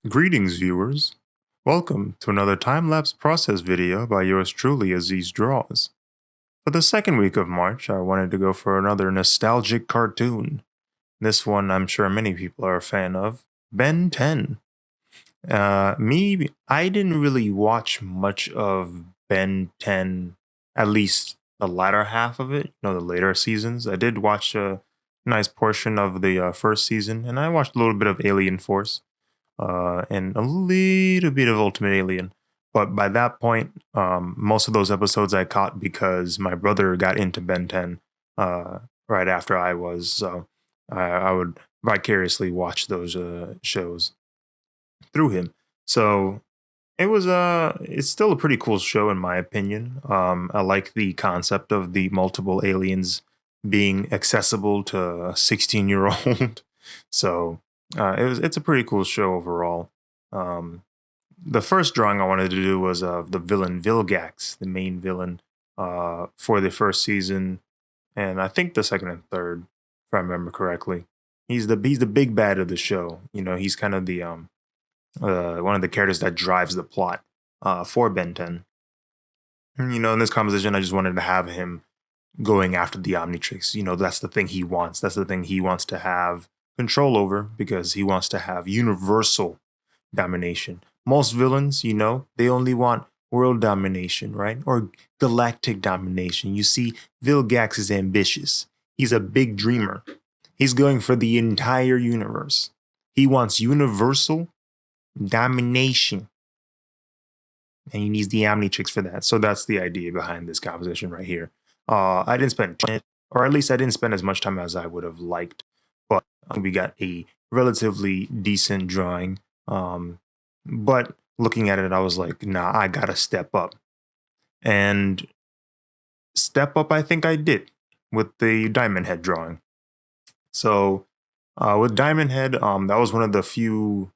Greetings, viewers. Welcome to another time-lapse process video by yours truly, Aziz Draws. For the second week of March, I wanted to go for another nostalgic cartoon. This one I'm sure many people are a fan of, Ben 10. I didn't really watch much of Ben 10, at least the latter half of it, the later seasons. I did watch a nice portion of the first season, and I watched a little bit of Alien Force and a little bit of Ultimate Alien. But by that point, most of those episodes I caught because my brother got into Ben 10 right after I was. So I would vicariously watch those shows through him. So it's still a pretty cool show in my opinion. I like the concept of the multiple aliens being accessible to a 16-year-old. So it's a pretty cool show overall. Um, the first drawing I wanted to do was of the villain Vilgax, the main villain for the first season, and I think the second and third, if I remember correctly. He's the big bad of the show. He's kind of the one of the characters that drives the plot for Ben 10. In this composition, I just wanted to have him going after the Omnitrix. That's the thing he wants. That's the thing he wants to have control over because he wants to have universal domination. Most villains, they only want world domination, right? Or galactic domination. You see, Vilgax is ambitious. He's a big dreamer. He's going for the entire universe. He wants universal domination. And he needs the Omnitrix for that. So that's the idea behind this composition right here. I didn't spend, or at least I didn't spend as much time as I would have liked, but we got a relatively decent drawing. But looking at it, I was like, nah, I gotta step up. And step up, I think I did with the Diamond Head drawing. So with Diamond Head, that was one of the few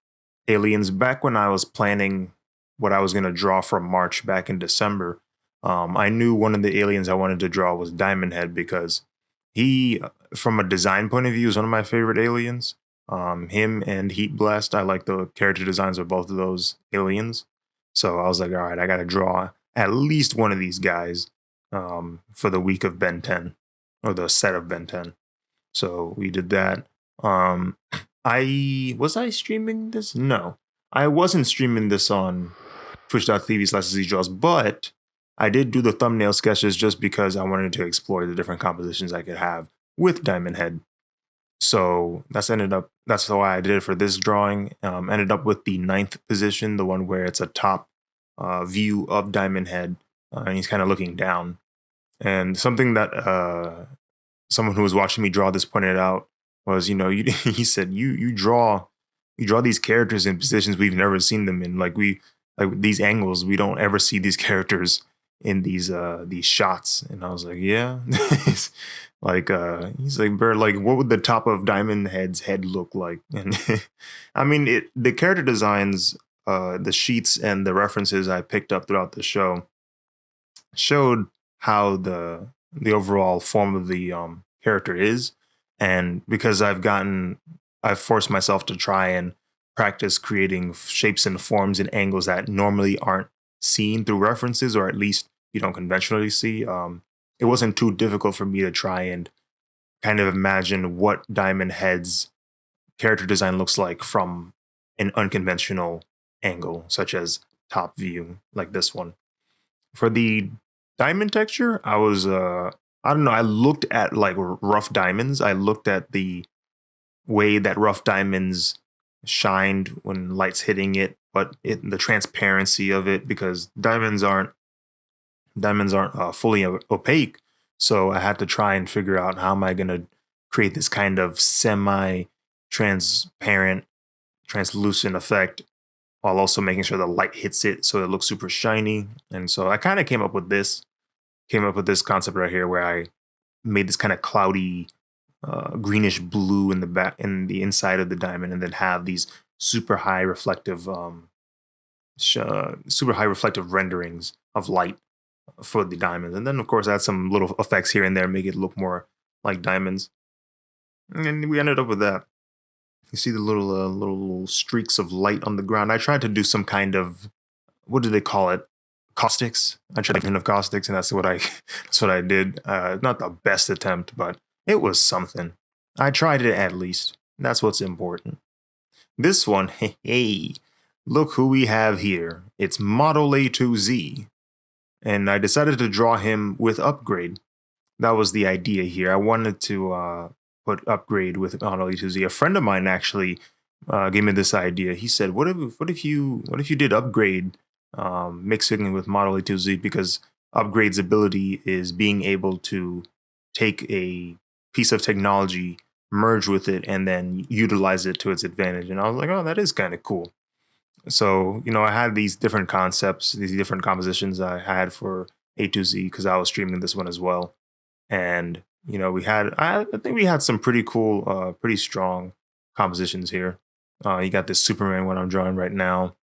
aliens back when I was planning what I was going to draw for March back in December. I knew one of the aliens I wanted to draw was Diamond Head because he, from a design point of view, is one of my favorite aliens. Him and Heat Blast, I like the character designs of both of those aliens. So I was like, all right, I got to draw at least one of these guys for the week of Ben 10 or the set of Ben 10. So we did that. I streaming this? No, I wasn't streaming this on twitch.tv/ZDraws, but I did do the thumbnail sketches just because I wanted to explore the different compositions I could have with Diamond Head. So that's why I did it for this drawing. Ended up with the 9th position, the one where it's a top view of Diamond Head, and he's kind of looking down. And something that someone who was watching me draw this pointed out was, he said you draw these characters in positions we've never seen them in. Like these angles, we don't ever see these characters in these shots. And I was like, yeah. He's like, Bird, like, what would the top of Diamond Head's head look like? And I mean, the character designs, the sheets and the references I picked up throughout the show showed how the overall form of the character is. And because I've forced myself to try and practice creating shapes and forms and angles that normally aren't seen through references, or at least you don't conventionally see. It wasn't too difficult for me to try and kind of imagine what Diamond Head's character design looks like from an unconventional angle, such as top view, like this one. For the diamond texture, I was I don't know, I looked at like rough diamonds. I looked at the way that rough diamonds shined when light's hitting it, but the transparency of it, because diamonds aren't fully opaque. So I had to try and figure out how am I going to create this kind of semi-transparent, translucent effect while also making sure the light hits it so it looks super shiny. And so I kind of came up with this concept right here where I made this kind of cloudy greenish blue in the inside of the diamond, and then have these super high reflective renderings of light for the diamonds. And then of course add some little effects here and there, make it look more like diamonds. And we ended up with that. You see the little streaks of light on the ground. I tried to do some kind of, what do they call it? Caustics. I tried to of caustics, and that's what I that's what I did. Not the best attempt, but it was something. I tried it at least. That's what's important. This one, hey, look who we have here. It's Model A2Z, and I decided to draw him with upgrade. That was the idea here. I wanted to put upgrade with Model A2Z. A friend of mine actually gave me this idea. He said, "What if you did upgrade mixing with Model A2Z, because upgrade's ability is being able to take a piece of technology, merge with it, and then utilize it to its advantage." And I was like, "Oh, that is kind of cool." So, I had these different concepts, these different compositions I had for A2Z because I was streaming this one as well. And, I think we had some pretty cool, pretty strong compositions here. You got this Superman one I'm drawing right now.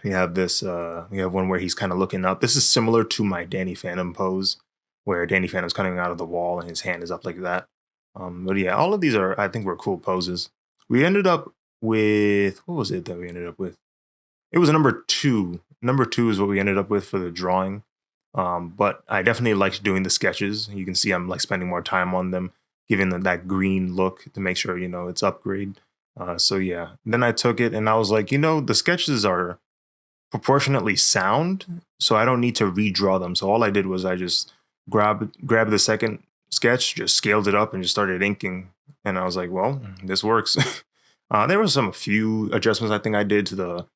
We have one where he's kind of looking up. This is similar to my Danny Phantom pose, where Danny Phantom's coming out of the wall and his hand is up like that. But yeah, all of these I think, were cool poses. We ended up with, what was it that we ended up with? It was a number two. Number two is what we ended up with for the drawing. But I definitely liked doing the sketches. You can see I'm like spending more time on them, giving them that green look to make sure, it's upgrade. So yeah, then I took it and I was like, the sketches are proportionately sound, so I don't need to redraw them. So all I did was I just grabbed the second sketch, just scaled it up, and just started inking. And I was like, well, this works. There were some few adjustments I think I did to the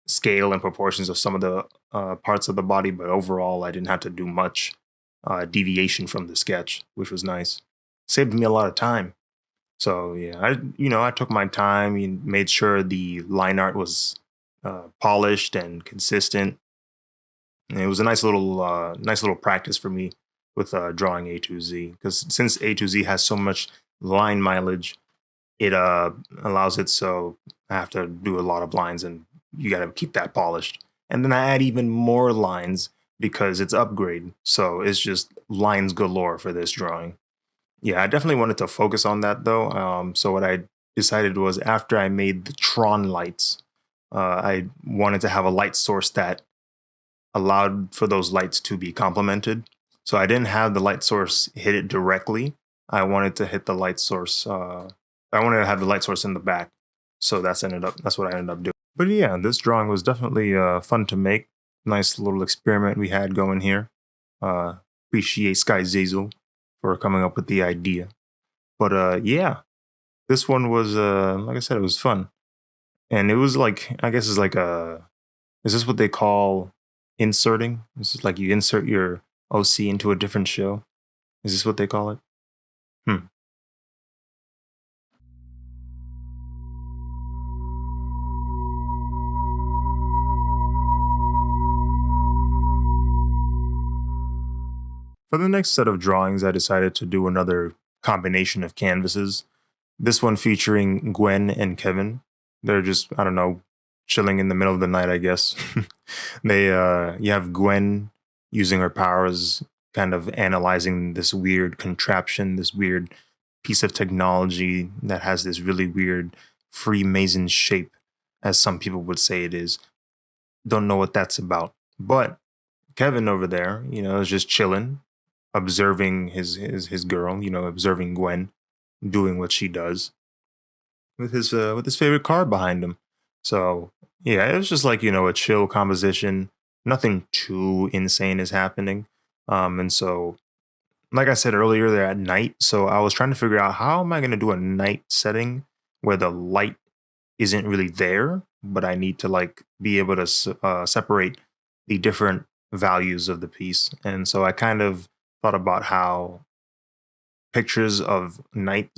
scale and proportions of some of the parts of the body, but overall I didn't have to do much deviation from the sketch, which was nice. Saved me a lot of time. So yeah, I took my time and made sure the line art was polished and consistent. And it was a nice little practice for me with drawing A2Z, because since A2Z has so much line mileage, it allows it so I have to do a lot of lines, and you got to keep that polished. And then I add even more lines because it's upgrade, so it's just lines galore for this drawing. Yeah, I definitely wanted to focus on that though. So what I decided was, after I made the Tron lights, I wanted to have a light source that allowed for those lights to be complemented. So I didn't have the light source hit it directly. I wanted to hit the light source. I wanted to have the light source in the back. So that's what I ended up doing. But yeah, this drawing was definitely fun to make. Nice little experiment we had going here. Appreciate Sky Zazel for coming up with the idea. But yeah, this one was, like I said, it was fun. And it was like, I guess it's like is this what they call inserting? This is like you insert your OC into a different show. Is this what they call it? Hmm. For the next set of drawings, I decided to do another combination of canvases. This one featuring Gwen and Kevin. They're just, I don't know, chilling in the middle of the night, I guess. You have Gwen using her powers, kind of analyzing this weird contraption, this weird piece of technology that has this really weird Freemason shape, as some people would say it is. Don't know what that's about. But Kevin over there, is just chilling, observing his girl, observing Gwen doing what she does with his favorite car behind him. So yeah, it was just like, a chill composition. Nothing too insane is happening. And so, like I said earlier, they're at night. So I was trying to figure out, how am I going to do a night setting where the light isn't really there, but I need to like be able to separate the different values of the piece. And so I kind of thought about how pictures of night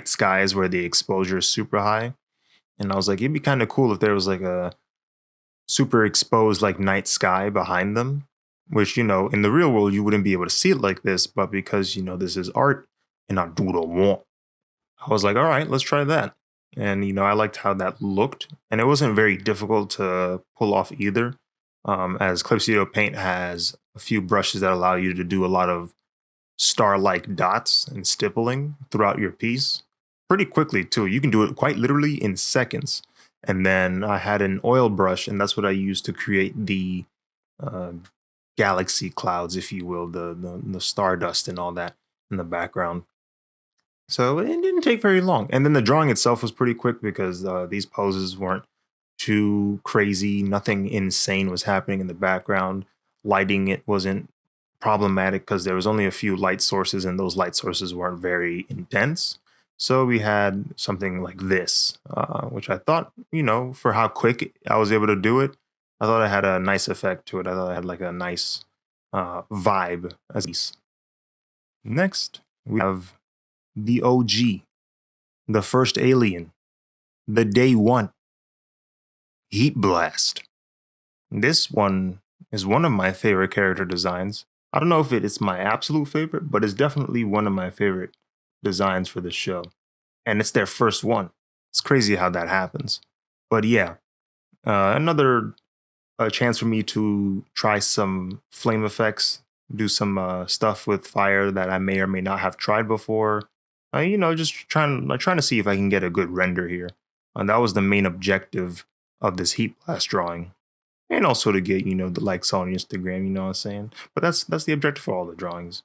skies where the exposure is super high. And I was like, it'd be kind of cool if there was like a super exposed like night sky behind them, which, in the real world, you wouldn't be able to see it like this. But because, this is art and I do what I want, I was like, all right, let's try that. And, I liked how that looked. And it wasn't very difficult to pull off either, as Clip Studio Paint has a few brushes that allow you to do a lot of star-like dots and stippling throughout your piece. pretty quickly too. You can do it quite literally in seconds. And then I had an oil brush, and that's what I used to create the uh, galaxy clouds, if you will, the stardust and all that in the background. So it didn't take very long. And then the drawing itself was pretty quick because these poses weren't too crazy. Nothing insane was happening in the background. Lighting it wasn't problematic because there was only a few light sources, and those light sources weren't very intense. So we had something like this, which I thought, for how quick I was able to do it, I thought I had a nice effect to it. I thought I had like a nice vibe as piece. Next, we have the OG, the first alien, the day one, Heat Blast. This one is one of my favorite character designs. I don't know if it's my absolute favorite, but it's definitely one of my favorite designs for the show. And it's their first one. It's crazy how that happens. But yeah, another chance for me to try some flame effects, do some stuff with fire that I may or may not have tried before. Just trying to see if I can get a good render here. And that was the main objective of this heat blast drawing. And also to get, the likes on Instagram, you know what I'm saying? But that's the objective for all the drawings.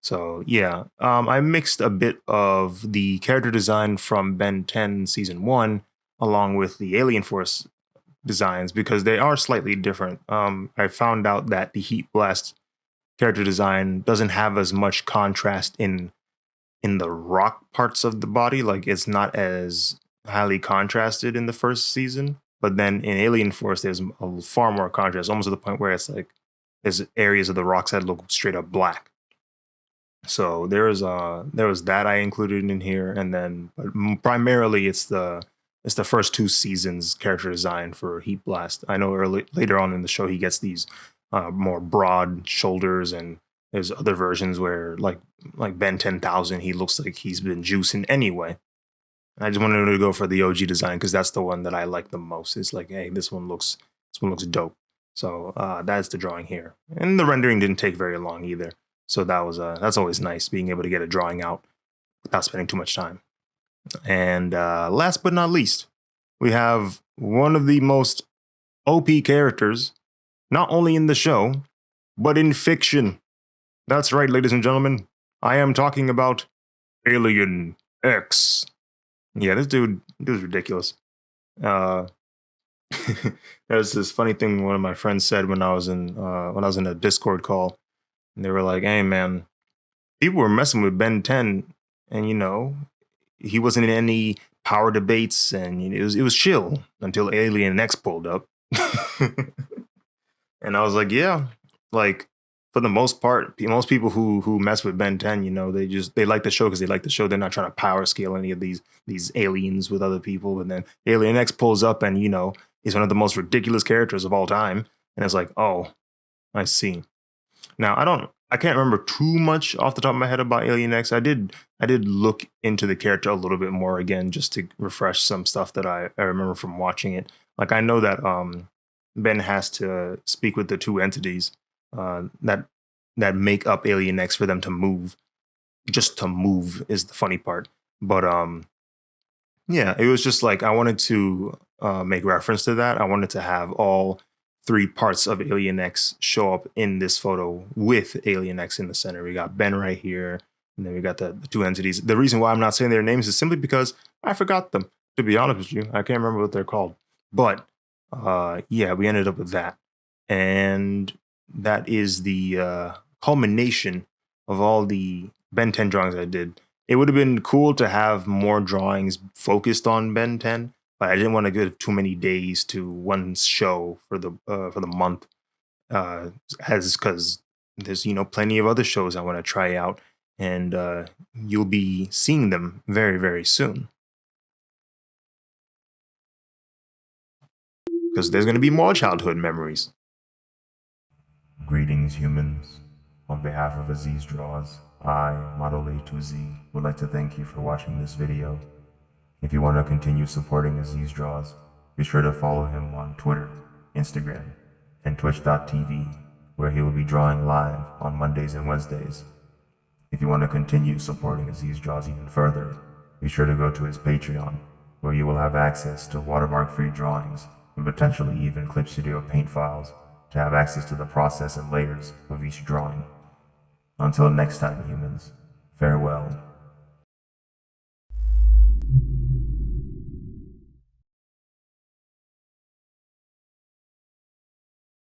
So yeah, I mixed a bit of the character design from Ben 10 Season 1 along with the Alien Force designs because they are slightly different. I found out that the Heat Blast character design doesn't have as much contrast in the rock parts of the body. Like it's not as highly contrasted in the first season. But then in Alien Force, there's a far more contrast, almost to the point where it's like there's areas of the rocks that look straight up black. So there was that I included in here, and then but primarily it's the first two seasons character design for Heat Blast. I know later on in the show he gets these more broad shoulders, and there's other versions where like Ben 10,000 he looks like he's been juicing anyway. I just wanted to go for the OG design because that's the one that I like the most. It's like, hey, this one looks dope. So that's the drawing here, and the rendering didn't take very long either. So that's always nice being able to get a drawing out without spending too much time. And last but not least, we have one of the most OP characters, not only in the show but in fiction. That's right, ladies and gentlemen. I am talking about Alien X. Yeah, this dude's ridiculous. There's this funny thing one of my friends said when I was in a Discord call, and they were like, "Hey, man, people were messing with Ben 10, and he wasn't in any power debates, and it was chill until Alien X pulled up." And I was like, "Yeah, like." For the most part, most people who mess with Ben 10, they like the show because they like the show. They're not trying to power scale any of these aliens with other people. And then Alien X pulls up, and he's one of the most ridiculous characters of all time. And it's like, oh, I see. Now I can't remember too much off the top of my head about Alien X. I did look into the character a little bit more again just to refresh some stuff that I remember from watching it. Like I know that Ben has to speak with the two entities that make up Alien X for them to move. Just to move is the funny part. But yeah, it was just like I wanted to make reference to that. I wanted to have all three parts of Alien X show up in this photo with Alien X in the center. We got Ben right here, and then we got the two entities. The reason why I'm not saying their names is simply because I forgot them. To be honest with you, I can't remember what they're called. But yeah, we ended up with that. And that is the culmination of all the Ben 10 drawings I did. It would have been cool to have more drawings focused on Ben 10, but I didn't want to give too many days to one show for the month, as because there's plenty of other shows I want to try out, and you'll be seeing them very, very soon. Because there's going to be more childhood memories. Greetings, humans. On behalf of Aziz Draws, I, Model A2Z, would like to thank you for watching this video. If you want to continue supporting Aziz Draws, be sure to follow him on Twitter, Instagram, and Twitch.tv, where he will be drawing live on Mondays and Wednesdays. If you want to continue supporting Aziz Draws even further, be sure to go to his Patreon, where you will have access to watermark-free drawings, and potentially even Clip Studio paint files to have access to the process and layers of each drawing. Until next time, humans, farewell.